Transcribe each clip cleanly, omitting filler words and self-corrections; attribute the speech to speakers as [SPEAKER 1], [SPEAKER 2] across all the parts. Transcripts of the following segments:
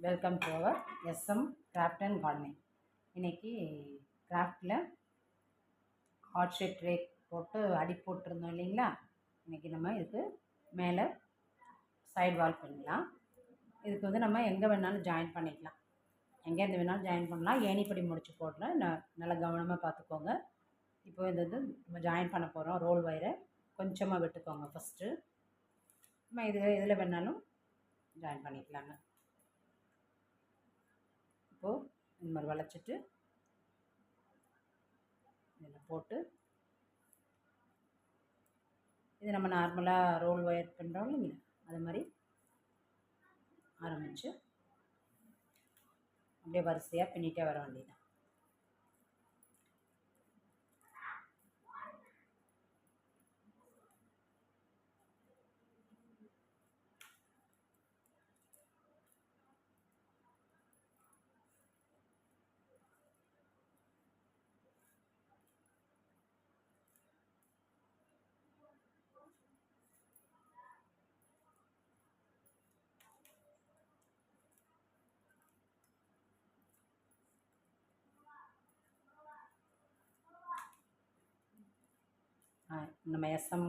[SPEAKER 1] Welcome to our SM craft and gardening. இன்றைக்கி கிராஃப்டில் heart shape tray போட்டு அடி போட்டிருந்தோம் இல்லைங்களா. இன்றைக்கி நம்ம இதுக்கு மேலே சைடு வால் பண்ணலாம். இதுக்கு வந்து நம்ம எங்கே வேணாலும் ஜாயின் பண்ணிக்கலாம், எங்கேருந்து வேணாலும் ஜாயின் பண்ணலாம். ஏணிப்படி முடிச்சு போடல, நல்லா கவனமாக பார்த்துக்கோங்க. இப்போ இது வந்து நம்ம ஜாயின் பண்ண போகிறோம். ரோல் வயரை கொஞ்சமாக விட்டுக்கோங்க ஃபஸ்ட்டு. நம்ம இதில் வேணாலும் ஜாயின் பண்ணிக்கலாங்க. இப்போது இந்த மாதிரி வளைச்சிட்டு இதில் போட்டு, இது நம்ம நார்மலாக ரோல் ஒயர் பண்ணுறோம் இல்லைங்களா, அது மாதிரி ஆரம்பித்து அப்படியே வரிசையாக பின்னிட்டே வர வேண்டியது. நம்ம எஸ்எம்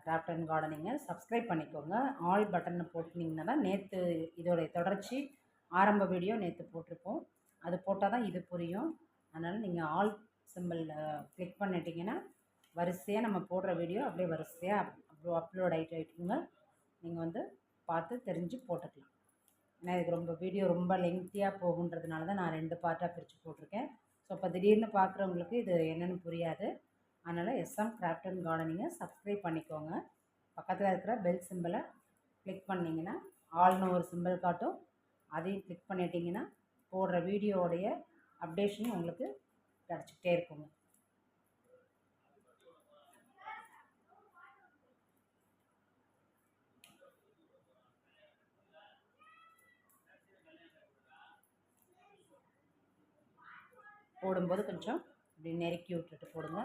[SPEAKER 1] கிராஃப்ட் அண்ட் கார்டனிங்கை சப்ஸ்கிரைப் பண்ணிக்கோங்க. ஆல் பட்டனை போட்டிங்கன்னா தான் நேற்று இதோடைய தொடர்ச்சி ஆரம்ப வீடியோ நேற்று போட்டிருப்போம், அது போட்டால் தான் இது புரியும். அதனால் நீங்கள் ஆல் சிம்பிள் கிளிக் பண்ணிட்டீங்கன்னா வரிசையாக நம்ம போடுற வீடியோ அப்படியே வரிசையாக அப்லோட் ஆகிட்டுங்க. நீங்கள் வந்து பார்த்து தெரிஞ்சு போட்டுக்கலாம். ஏன்னா இதுக்கு ரொம்ப வீடியோ ரொம்ப லெங்க்த்தியாக போகுன்றதுனால தான் நான் 2 பார்ட்டாக பிரித்து போட்டிருக்கேன். ஸோ இப்போ திடீர்னு பார்க்குறவங்களுக்கு இது என்னென்னு புரியாது. அதனால் எஸ்எம் கிராஃப்ட் அண்ட் கார்டனிங்கை சப்ஸ்கிரைப் பண்ணிக்கோங்க. பக்கத்தில் இருக்கிற பெல் சிம்பிளை கிளிக் பண்ணிங்கன்னா ஆல்னு ஒரு சிம்பிள் காட்டும், அதையும் கிளிக் பண்ணிட்டீங்கன்னா போடுற வீடியோவுடைய அப்டேஷனும் உங்களுக்கு கிடச்சிக்கிட்டே இருக்குங்க. போடும்போது கொஞ்சம் இப்படி நெருக்கி விட்டுட்டு போடுங்க.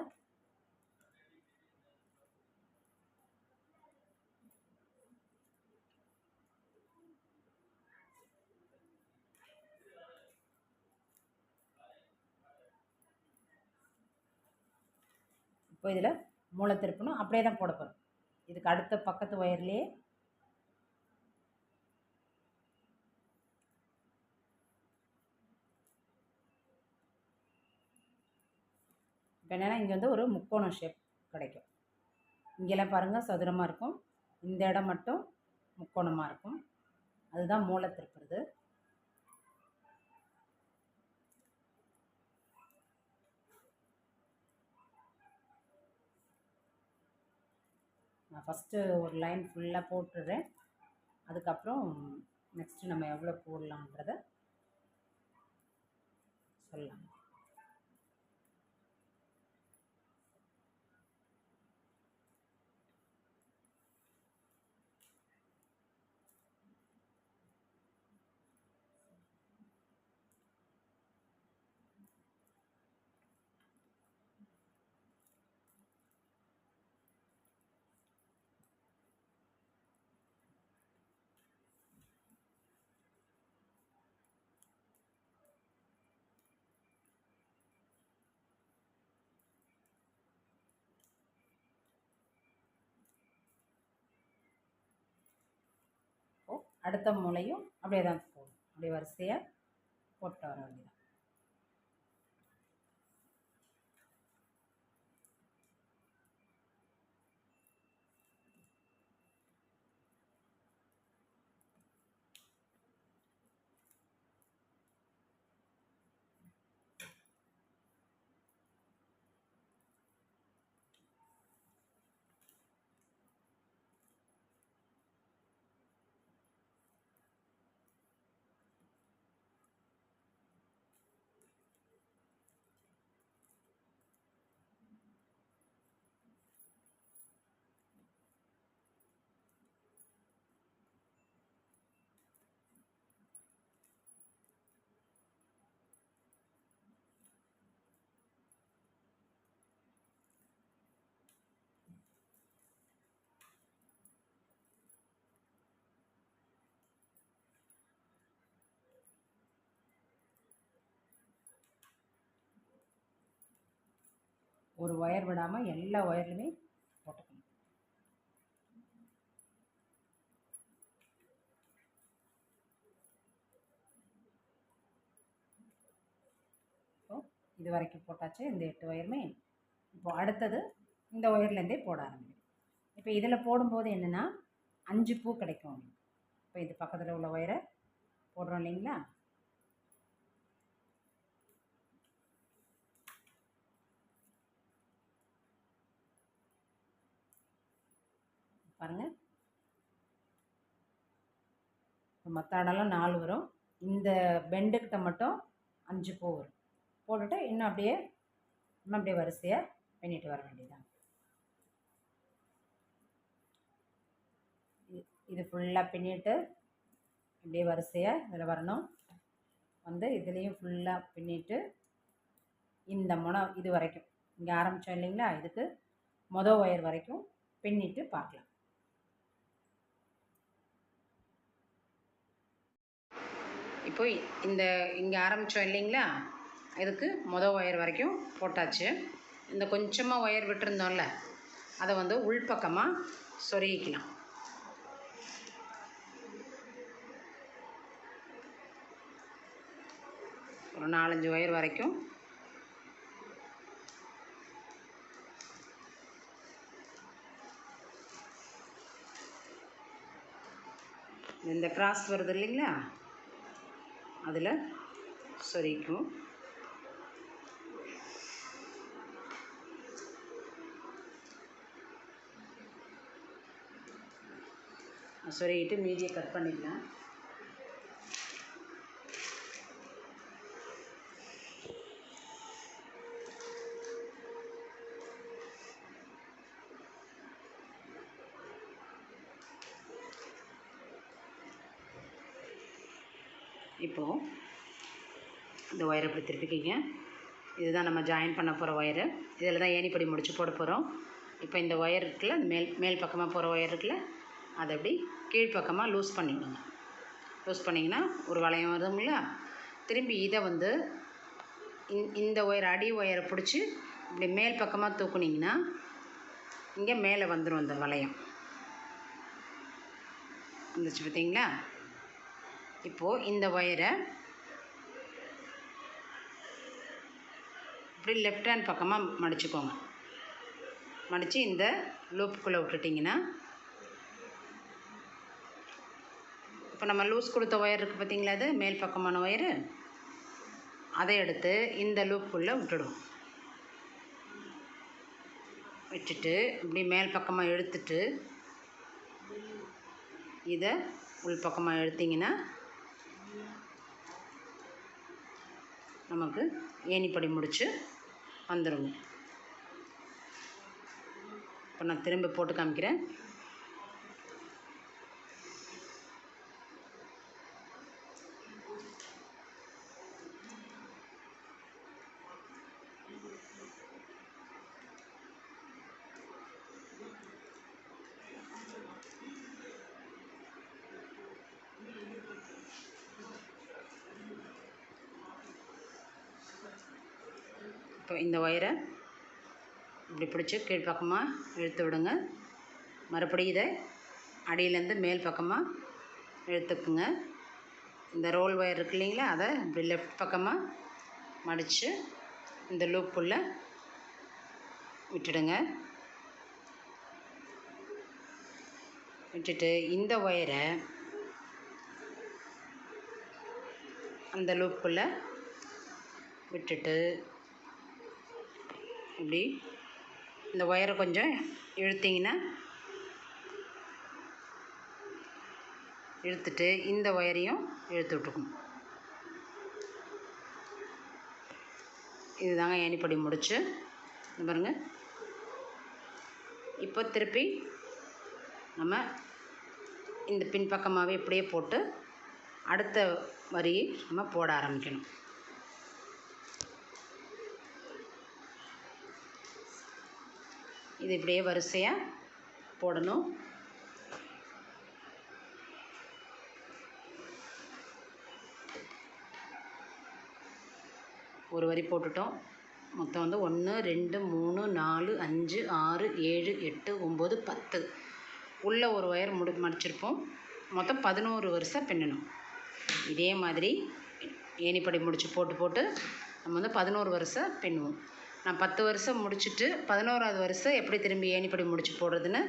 [SPEAKER 1] இப்போ இதில் மூளை திருப்பணும், அப்படியே தான் போட போகிறோம். இதுக்கு அடுத்த பக்கத்து ஒயர்லேயே இப்போ என்னென்னா இங்கே வந்து ஒரு முக்கோணம் ஷேப் கிடைக்கும். இங்கெல்லாம் பாருங்கள் சதுரமாக இருக்கும், இந்த இடம் மட்டும் முக்கோணமாக இருக்கும். அதுதான் மூளை திருப்புறது. நான் ஃபஸ்ட்டு ஒரு லைன் ஃபுல்லாக போட்டுடுறேன், அதுக்கப்புறம் நெக்ஸ்ட்டு நம்ம எவ்வளோ போடலான்றதை சொல்லலாம். அடுத்த மூலையும் அப்படியே தான் போடும், அப்படியே வரிசையாக போட்டு வர வேண்டியது. ஒரு ஒயர் விடாமல் எல்லா ஒயர்லையுமே போட்டுக்கணும். இப்போ இது வரைக்கும் போட்டாச்சு, இந்த 8 ஒயருமே. இப்போ அடுத்தது இந்த ஒயர்லேருந்தே போட ஆரம்பிக்கும். இப்போ இதில் போடும்போது என்னென்னா 5 பூ கிடைக்கும். இப்போ இது பக்கத்தில் உள்ள ஒயரை போடுறோம் இல்லைங்களா? பாருங்கள், மற்ற இடம்லாம் 4 வரும், இந்த பெண்டுக்கிட்ட மட்டும் 5 பூ வரும். போட்டுட்டு இன்னும் அப்படியே வரிசையாக பின்னிட்டு வர வேண்டியதுதான். இது ஃபுல்லாக பின்னிட்டு இப்படியே வரிசையாக இதில் வரணும். வந்து இதுலேயும் ஃபுல்லாக பின்னிட்டு இந்த முனை இது வரைக்கும், இங்கே ஆரம்பித்தோம் இல்லைங்களா, இதுக்கு மொதல் ஒயர் வரைக்கும் பின்னிட்டு பார்க்கலாம். இப்போ இங்கே ஆரம்பித்தோம் இல்லைங்களா, இதுக்கு மொதல் ஒயர் வரைக்கும் போட்டாச்சு. இந்த கொஞ்சமாக ஒயர் விட்டுருந்தோம்ல, அதை வந்து உள்பக்கமாக சொருகிக்கலாம். ஒரு 4-5 ஒயர் வரைக்கும் இந்த கிராஸ் வருது இல்லைங்களா, அதில் சொருகிக்கும். சொருகிட்டு மீதியை கட் பண்ணிக்கலாம். இப்போது இந்த ஒயரை இப்படி திருப்பிக்கிங்க. இதுதான் நம்ம ஜாயின் பண்ண போகிற ஒயரு. இதில் தான் ஏணிப்படி முடிச்சு போட போகிறோம். இப்போ இந்த ஒயர் இருக்குல்ல, அந்த மேல் பக்கமாக போகிற ஒயர் இருக்குல்ல, அதை அப்படி கீழ்ப்பக்கமாக லூஸ் பண்ணிக்கோங்க. லூஸ் பண்ணிங்கன்னா ஒரு வளையம் வருதுங்களா. திரும்பி இதை வந்து இந்த ஒயர் அடி ஒயரை பிடிச்சி இப்படி மேல் பக்கமாக தூக்குனிங்கன்னா இங்கே மேலே வந்துடும். இந்த வளையம் வந்துச்சு பார்த்தீங்களா. இப்போது இந்த ஒயரை இப்படி லெஃப்ட் ஹேண்ட் பக்கமாக மடிச்சுக்கோங்க. மடித்து இந்த லூப்புக்குள்ளே விட்டுட்டிங்கன்னா, இப்போ நம்ம லூஸ் கொடுத்த ஒயர் இருக்குது பார்த்தீங்களா, அது மேல் பக்கமான ஒயரு, அதை எடுத்து இந்த லூப்புக்குள்ளே விட்டுடும். விட்டுட்டு இப்படி மேல் பக்கமாக இழுத்துட்டு இதை உள் பக்கமாக இழுத்திங்கன்னா நமக்கு ஏணிப்படி முடிச்சு வந்துடுங்க. இப்போ நான் திரும்ப போட்டு காமிக்கிறேன். இப்போ இந்த ஒயரை இப்படி பிடிச்சி கீழ்ப்பக்கமாக இழுத்து விடுங்க. மறுபடியும் இதை அடியிலேருந்து மேல் பக்கமாக இழுத்துக்குங்க. இந்த ரோல் ஒயர் இருக்கு இல்லைங்களா, அதை இப்படி லெஃப்ட் பக்கமாக மடித்து இந்த லூப்புக்குள்ளே விட்டுடுங்க. விட்டுட்டு இந்த ஒயரை அந்த லூப்புக்குள்ளே விட்டுட்டு இப்படி இந்த ஒயரை கொஞ்சம் இழுத்திங்கன்னா, இழுத்துட்டு இந்த ஒயரையும் இழுத்து விட்டுக்கணும். இதுதாங்க ஏணிப்படி முடிச்சு. பாருங்க, இப்போ திருப்பி நம்ம இந்த பின்பக்கமாகவே இப்படியே போட்டு அடுத்த வரியை நம்ம போட ஆரம்பிக்கணும். இது இப்படியே வரிசையாக போடணும். ஒரு வரி போட்டுட்டோம். மொத்தம் வந்து 1 2 3 4 5 6 7 8 9 10 உள்ள ஒரு ஒயர் மடிச்சிருப்போம். மொத்தம் 11 வரிசை பின்னணும். இதே மாதிரி ஏணிப்படி முடிச்சு போட்டு நம்ம வந்து 11 வரிசை பின்னுவோம். நான் 10 வருஷம் முடிச்சுட்டு 11வது வருஷம் எப்படி திரும்பி ஏணிப்படி முடிச்சு போடுறதுன்னு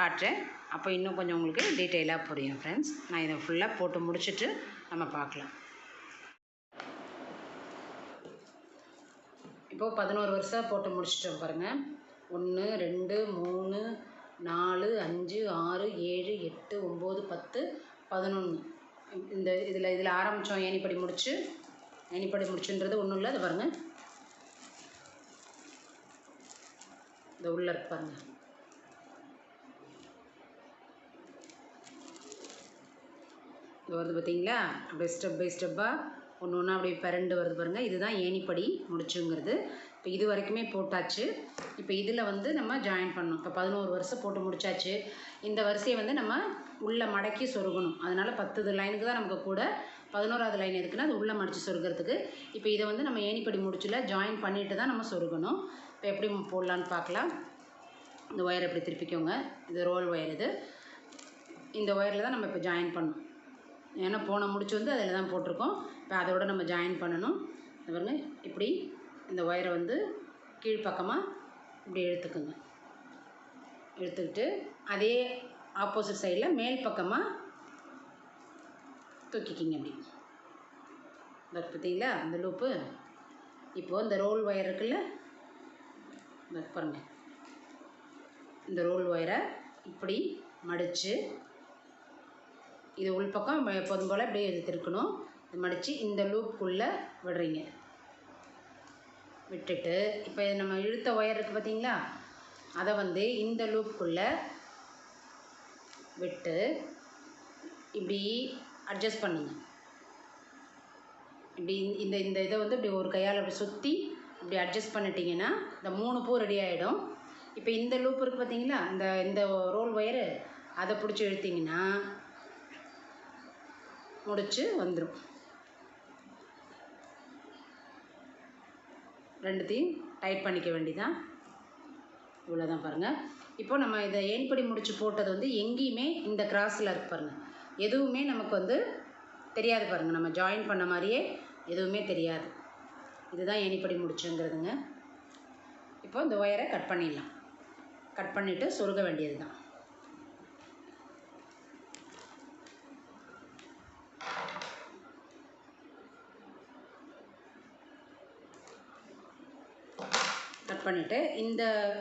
[SPEAKER 1] காட்டுறேன். அப்போ இன்னும் கொஞ்சம் உங்களுக்கு டீட்டெயிலாக புரியும் ஃப்ரெண்ட்ஸ். நான் இதை ஃபுல்லாக போட்டு முடிச்சுட்டு நம்ம பார்க்கலாம். இப்போது 11 வருஷம் போட்டு முடிச்சிட்டோம் பாருங்கள். 1 2 3 4 5 6 7 8 9 10 11 இந்த இதில் ஆரம்பித்தோம். ஏணிப்படி முடிச்சுன்றது ஒன்றும் இல்லை. அது பாருங்கள், இந்த உள்ள இருக்கு பாருங்கள். இது வருது பார்த்தீங்களா? அப்படியே ஸ்டெப் பை ஸ்டெப்பாக ஒன்று ஒன்றா அப்படியே பரண்டு வருது பாருங்கள். இதுதான் ஏணிப்படி முடிச்சுங்கிறது. இப்போ இது வரைக்குமே போட்டாச்சு. இப்போ இதில் வந்து நம்ம ஜாயின் பண்ணணும். இப்போ 11 வருஷம் போட்டு முடித்தாச்சு. இந்த வரிசையை வந்து நம்ம உள்ளே மடக்கி சொருகணும். அதனால் 10 லைனுக்கு தான் நமக்கு கூட. 11வது லைன் எதுக்குன்னா அது உள்ளே மடித்து சொருகிறதுக்கு. இப்போ இதை வந்து நம்ம ஏணிப்படி முடிச்சில் ஜாயின் பண்ணிட்டு தான் நம்ம சொருகணும். இப்போ எப்படி போடலான்னு பார்க்கலாம். இந்த ஒயர் எப்படி திருப்பிக்கோங்க. இது ரோல் ஒயர். இந்த ஒயரில் தான் நம்ம இப்போ ஜாயின் பண்ணணும். ஏன்னா போன முடிச்சு வந்து அதில் தான் போட்டிருக்கோம். இப்போ அதோட நம்ம ஜாயின் பண்ணணும். பாருங்க, இப்படி இந்த ஒயரை வந்து கீழ்ப்பக்கமாக இப்படி இழுத்துக்குங்க. இழுத்துக்கிட்டு அதே ஆப்போசிட் சைடில் மேல் பக்கமாக தூக்கிக்கிங்க. அப்படி பார்த்தீங்களா இந்த லூப்பு. இப்போது இந்த ரோல் ஒயர் இருக்குல்ல, பாருங்கள், இந்த ரோல் ஒயரை இப்படி மடித்து இது உள்பக்கம் எப்போதும் போல் இப்படியே எடுத்துருக்கணும். மடித்து இந்த லூப்புக்குள்ளே விடுறீங்க. விட்டுட்டு இப்போ நம்ம இழுத்த ஒயர் இருக்குது பார்த்தீங்களா, அதை வந்து இந்த லூப்புக்குள்ளே விட்டு இப்படி அட்ஜஸ்ட் பண்ணுங்க. இப்படி இந்த இந்த இதை வந்து இப்படி ஒரு கையால் இப்படி சுற்றி இப்படி அட்ஜஸ்ட் பண்ணிட்டீங்கன்னா இந்த 3 பூ ரெடி ஆகிடும். இப்போ இந்த லூப் இருக்குது பார்த்தீங்களா, இந்த ரோல் ஒயரு, அதை பிடிச்சி இழுத்திங்கன்னா முடிச்சு வந்துடும். ரெண்டுத்தையும் டைட் பண்ணிக்க வேண்டியதான். இவ்வளோதான் பாருங்கள். இப்போ நம்ம இதை ஏணிப்படி முடிச்சு போட்டது வந்து எங்கேயுமே இந்த கிராஸில் இருக்கு பாருங்கள், எதுவுமே நமக்கு வந்து தெரியாது பாருங்கள். நம்ம ஜாயின் பண்ண மாதிரியே எதுவுமே தெரியாது. இதுதான் ஏணிப்படி முடிச்சுங்கிறதுங்க. இப்போ இந்த ஒயரை கட் பண்ணிடலாம். கட் பண்ணிவிட்டு சொருக வேண்டியது தான். கட் பண்ணிவிட்டு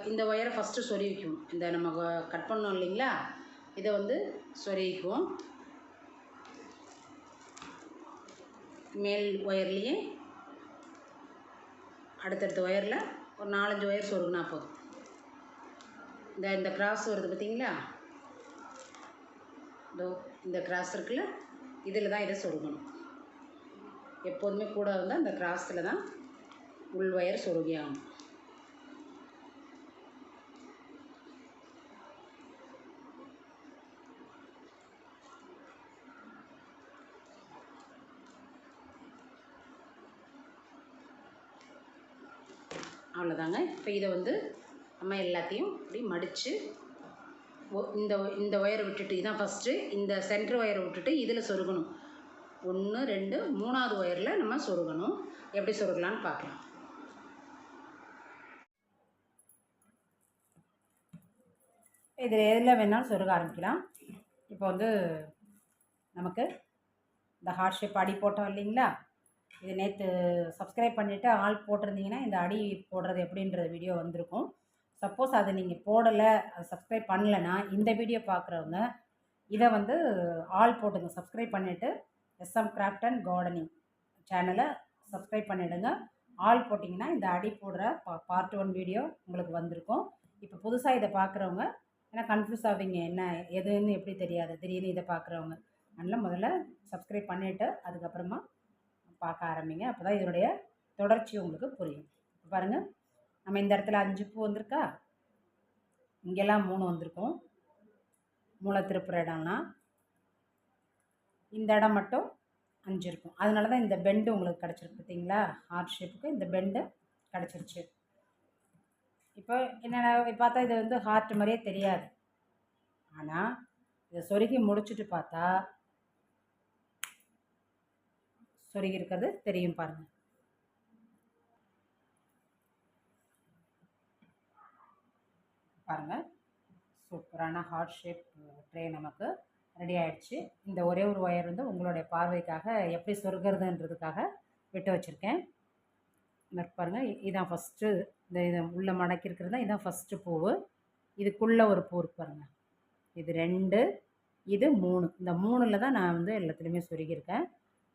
[SPEAKER 1] இந்த ஒயரை ஃபஸ்ட்டு சொருவிக்குவோம். இந்த நம்ம கட் பண்ணோம் இல்லைங்களா, இதை வந்து சொருவிக்குவோம். மேல் ஒயர்லேயே அடுத்தடுத்த ஒயரில் ஒரு 4-5 ஒயர் சொருகுனா போதும். இந்த கிராஸ் வருது பார்த்தீங்களா, இந்த கிராஸ் இருக்குல்ல, இதில் தான் இதை சொருகணும். எப்போதுமே கூட வந்து அந்த கிராஸில் தான் உள் ஒயர் சொருகி ஆகணும். அவ்வளோதாங்க. இப்போ இதை வந்து நம்ம எல்லாத்தையும் இப்படி மடித்து இந்த ஒயரை விட்டுட்டு, இதான் ஃபஸ்ட்டு இந்த சென்ட்ரு ஒயரை விட்டுட்டு இதில் சொருகணும். 1 2 3வது ஒயரில் நம்ம சொருகணும். எப்படி சொருகலான்னு பார்க்கலாம். இதில் எதில் வேணாலும் சொருக ஆரம்பிக்கலாம். இப்போ வந்து நமக்கு இந்த ஹார்ட் ஷேப் அடி போட்டோம் இல்லைங்களா, இது நேற்று சப்ஸ்கிரைப் பண்ணிவிட்டு ஆல் போட்டிருந்தீங்கன்னா இந்த அடி போடுறது எப்படின்ற வீடியோ வந்திருக்கும். சப்போஸ் அதை நீங்கள் போடலை, அதை சப்ஸ்கிரைப் பண்ணலைன்னா இந்த வீடியோ பார்க்குறவங்க இதை வந்து ஆல் போட்டுங்க. சப்ஸ்கிரைப் பண்ணிவிட்டு SM கிராஃப்ட் அண்ட் கார்டனிங் சேனலை சப்ஸ்கிரைப் பண்ணிவிடுங்க. ஆல் போட்டிங்கன்னா இந்த அடி போடுற பார்ட் 1 வீடியோ உங்களுக்கு வந்திருக்கும். இப்போ புதுசாக இதை பார்க்குறவங்க ஏன்னா கன்ஃபியூஸ் ஆவீங்க, என்ன எதுன்னு எப்படி தெரியாது திடீர்னு இதை பார்க்குறவங்க. அதனால் முதல்ல சப்ஸ்கிரைப் பண்ணிவிட்டு அதுக்கப்புறமா பார்க்க ஆரம்பிங்க. அப்போ தான் இதனுடைய தொடர்ச்சி உங்களுக்கு புரியும். இப்போ பாருங்கள், நம்ம இந்த இடத்துல 5 பூ வந்திருக்கா, இங்கெல்லாம் 3 வந்திருக்கும். மூளை திருப்புற இடம்லாம் இந்த இடம் மட்டும் 5 இருக்கும். அதனால தான் இந்த பெண்டு உங்களுக்கு கிடச்சிருக்கு பார்த்தீங்களா, ஹார்ட் ஷேப்புக்கு இந்த பெண்டு கிடச்சிருச்சு. இப்போ என்னென்ன பார்த்தா இது வந்து ஹார்ட் மாதிரியே தெரியாது. ஆனால் இதை சொருகி முடிச்சுட்டு பார்த்தா சொருகி இருக்கிறது தெரியும் பாருங்கள். பாருங்கள், சூப்பரான ஹார்ட் ஷேப் ட்ரே நமக்கு ரெடி ஆகிடுச்சு. இந்த ஒரே ஒரு ஒயர் வந்து உங்களுடைய பார்வைக்காக எப்படி சொருகிறதுன்றதுக்காக விட்டு வச்சுருக்கேன். பாருங்கள், இதான் ஃபஸ்ட்டு. இதை உள்ளே மடக்கி இருக்கிறது தான் இதான் ஃபஸ்ட்டு பூவு. இதுக்குள்ளே ஒரு பூ இருக்கு பாருங்கள். இது 2, இது 3. இந்த 3ல் தான் நான் வந்து எல்லாத்துலேயுமே சொருகியிருக்கேன்.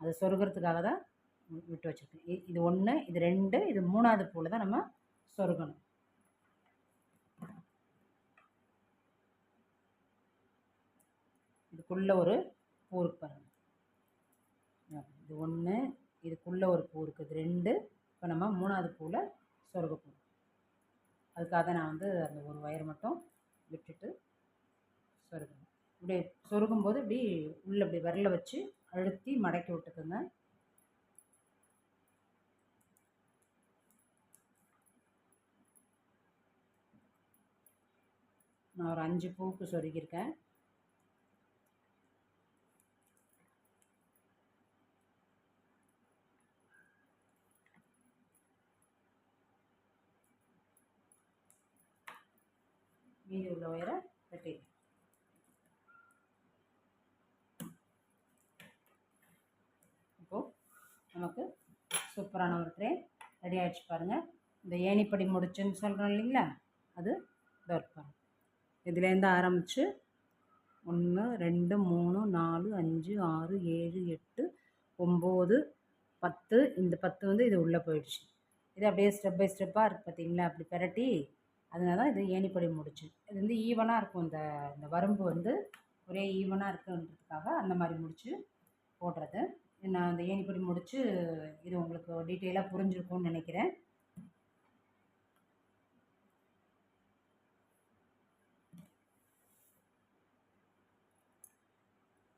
[SPEAKER 1] அது சொருகிறதுக்காக தான் விட்டு வச்சுருக்கேன். இது 1, இது 2, இது 3வது பூவில் தான் நம்ம சொருகணும். இதுக்குள்ளே ஒரு பூ இருக்கு பாருங்கள். இது 1, இதுக்குள்ளே ஒரு பூ இருக்குது. 2. இப்போ நம்ம 3வது பூவில் சொருக போகிறோம். அதுக்காக நான் வந்து அந்த ஒரு ஒயர் மட்டும் விட்டுட்டு சொருகணும். இப்படி சொருகும்போது இப்படி உள்ளே இப்படி விரல வச்சு அழுத்தி மடக்கி விட்டுக்குங்க. நான் ஒரு 5 பூவுக்கு சொருகியிருக்கேன். மீதி உள்ள ஒயரை வெட்டிடுறேன். இப்போது நமக்கு சூப்பரான ஒரு ட்ரே ரெடி ஆகிடுச்சு பாருங்கள். இந்த ஏணிப்படி முடிச்சுன்னு சொல்கிறோம் இல்லைங்களா, அது இதோ இருப்பாங்க. இதுலேருந்து ஆரம்பித்து 1, 2, 3, 4, 5, 6, 7, 8, 9, 10. இந்த 10 வந்து இது உள்ளே போயிடுச்சு. இது அப்படியே ஸ்டெப் பை ஸ்டெப்பாக இருக்குது பார்த்தீங்களா, அப்படி பெரட்டி. அதனால தான் இது ஏணிப்படி முடிச்சு. இது வந்து ஈவனாக இருக்கும். இந்த வரம்பு வந்து ஒரே ஈவனாக இருக்குன்றதுக்காக அந்த மாதிரி முடிச்சு போடுறது. நான் அந்த ஏணிப்படி முடிச்சு இது உங்களுக்கு டீட்டெயிலாக புரிஞ்சிருக்கும்னு நினைக்கிறேன்.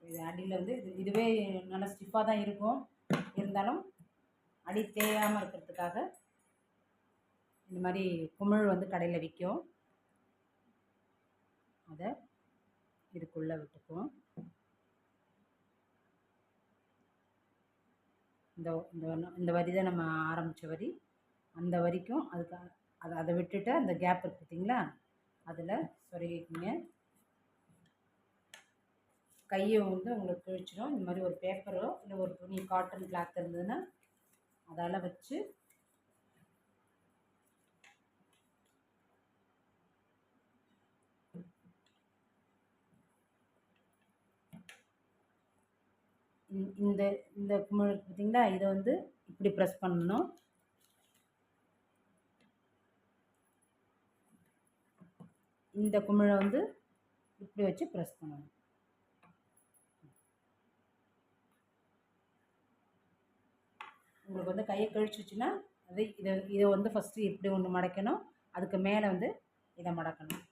[SPEAKER 1] இது அடியில் வந்து இதுவே நல்லா ஸ்டிஃபாக தான் இருக்கும். இருந்தாலும் அடி தேயாமல் இருக்கிறதுக்காக இந்த மாதிரி குமிழ் வந்து கடையில் விற்கும். அதை இதுக்குள்ளே விட்டுக்குவோம். இந்த வரி தான் நம்ம ஆரம்பித்த வரி. அந்த வரிக்கும் அதை விட்டுட்டு அந்த கேப் இருக்குது பார்த்தீங்களா, அதில் சொருகிக்குங்க. கையை வந்து உங்களுக்கு கிழிச்சிடும். இந்த மாதிரி ஒரு பேப்பரோ இல்லை ஒரு துணி காட்டன் கிளாத் இருந்ததுன்னா அதால் வச்சு இந்த இந்த குமிழ் பார்த்தீங்களா, இதை வந்து இப்படி ப்ரெஸ் பண்ணணும். இந்த குமிழை வந்து இப்படி வச்சு ப்ரெஸ் பண்ணணும். உங்களுக்கு வந்து கையை கழிச்சிச்சுன்னா இதை வந்து ஃபஸ்ட்டு இப்படி ஒன்று மடக்கணும். அதுக்கு மேலே வந்து இதை மடக்கணும்.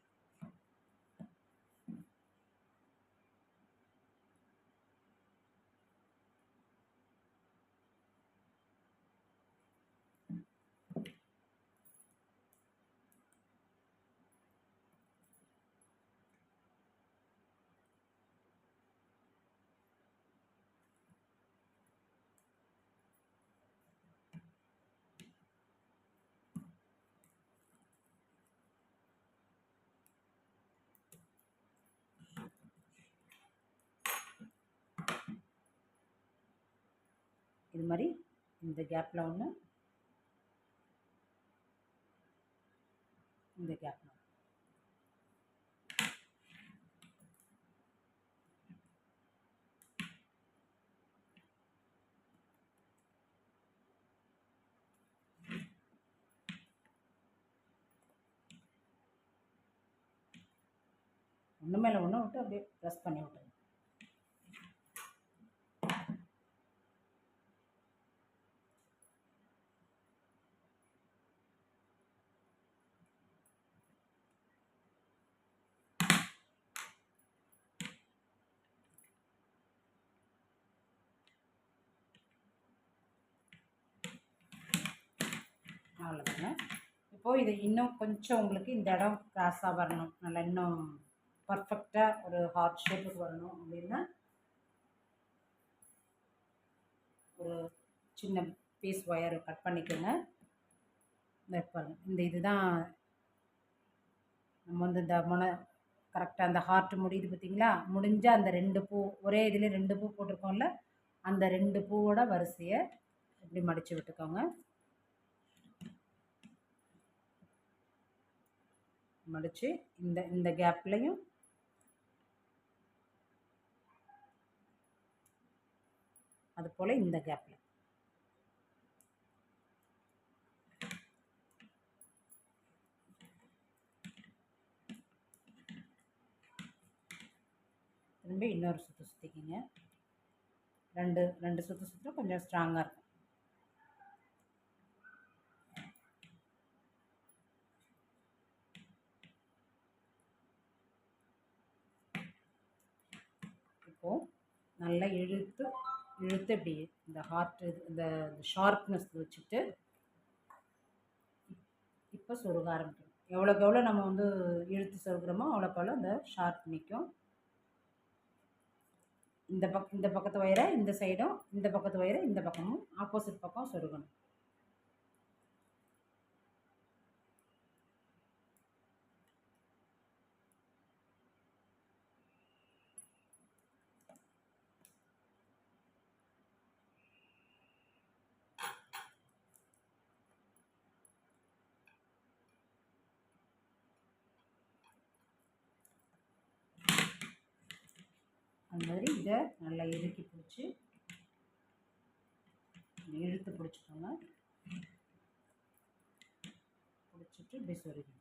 [SPEAKER 1] இது மாதிரி இந்த கேப்பில் ஒன்று, இந்த கேப்பில் ஒன்று மேலே ஒன்று விட்டு அப்படியே ப்ரெஸ் பண்ணி விட்டுருங்க. அவ்வளோதாங்க. இப்போது இது இன்னும் கொஞ்சம் உங்களுக்கு இந்த இடம் கிராஸாக வரணும், நல்லா இன்னும் பர்ஃபெக்டாக ஒரு ஹார்ட் ஷேப்புக்கு வரணும் அப்படின்னா ஒரு சின்ன பீஸ் ஒயர் கட் பண்ணிக்கோங்க. இந்த பாருங்க, இந்த இதுதான் நம்ம வந்து இந்த கரெக்டாக அந்த ஹார்ட் முடியுது பார்த்தீங்களா, முடிஞ்ச அந்த 2 பூ ஒரே இதில் 2 பூ போட்டிருக்கோம்ல, அந்த 2 பூவோட வரிசையை இப்படி மடித்து விட்டுக்கோங்க. மடித்து இந்த இந்த கேப்லையும் அது போல் இந்த கேப்பில் திரும்பி இன்னொரு சுற்று சுற்றிக்கிங்க. ரெண்டு சுற்று சுற்று கொஞ்சம் ஸ்ட்ராங்காக இருக்கும். இப்போது நல்லா இழுத்து இப்படி இந்த ஹார்ட் இந்த ஷார்ப்னஸ் வச்சுட்டு இப்போ சொருக ஆரம்பிக்கணும். எவ்வளோக்கு எவ்வளோ நம்ம வந்து இழுத்து சொருகிறோமோ அவ்வளோக்கு எவ்வளோ இந்த ஷார்ப் நிற்கும். இந்த பக்கத்து வயரை இந்த சைடும், இந்த பக்கத்து வயரை இந்த பக்கமும் ஆப்போசிட் பக்கம் சொருகணும். அந்த மாதிரி இதை நல்லா இறுக்கி பிடிச்சி இழுத்து பிடிச்சிக்கோங்க. பிடிச்சிட்டு இப்படி சொருகி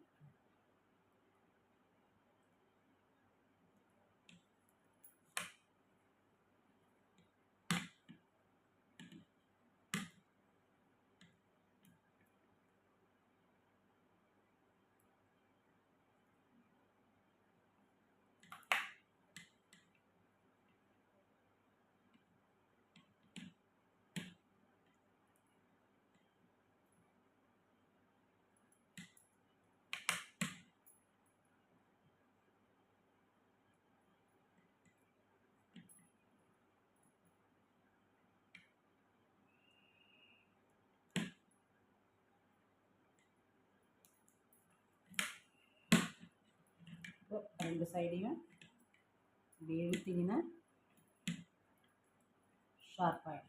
[SPEAKER 1] ரெண்டு சைடையும் இப்படி இழுத்திங்கன்னா ஷார்ப்பாகிடும்.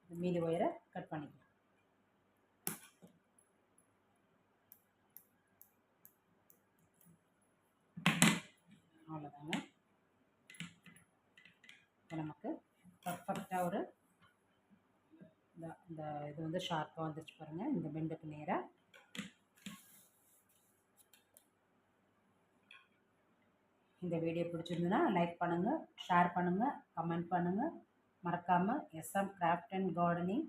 [SPEAKER 1] மீதி ஒயரை கட் பண்ணிக்கலாம். அவ்வளோதாங்க. இப்போ நமக்கு பர்ஃபெக்டாக ஒரு இந்த இது வந்து ஷார்ப்பாக வந்துச்சு பாருங்கள். இந்த பெண்டுக்கு நேராக இந்த வீடியோ பிடிச்சிருந்துன்னா லைக் பண்ணுங்கள், ஷேர் பண்ணுங்கள், கமெண்ட் பண்ணுங்கள். மறக்காமல் SM கிராஃப்ட் அண்ட் கார்டனிங்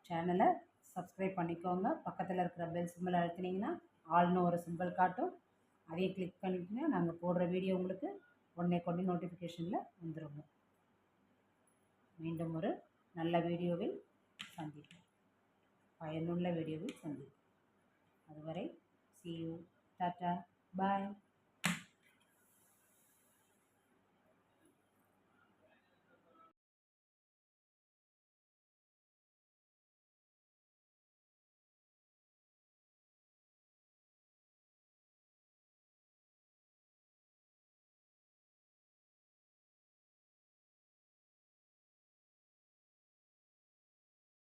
[SPEAKER 1] சேனலை சப்ஸ்கிரைப் பண்ணிக்கோங்க. பக்கத்தில் இருக்கிற பெல் சிம்பிள் அழுத்தினீங்கன்னா ஆல்னு ஒரு சிம்பிள் காட்டும். அதையும் கிளிக் பண்ணிட்டீங்கன்னா நாங்கள் போடுற வீடியோ உங்களுக்கு உடனே நோட்டிஃபிகேஷனில் வந்துடுங்க. மீண்டும் ஒரு நல்ல வீடியோவில் சந்திப்போம், பயனுள்ள வீடியோவில் சந்திப்போம். அதுவரை see you, tata, bye.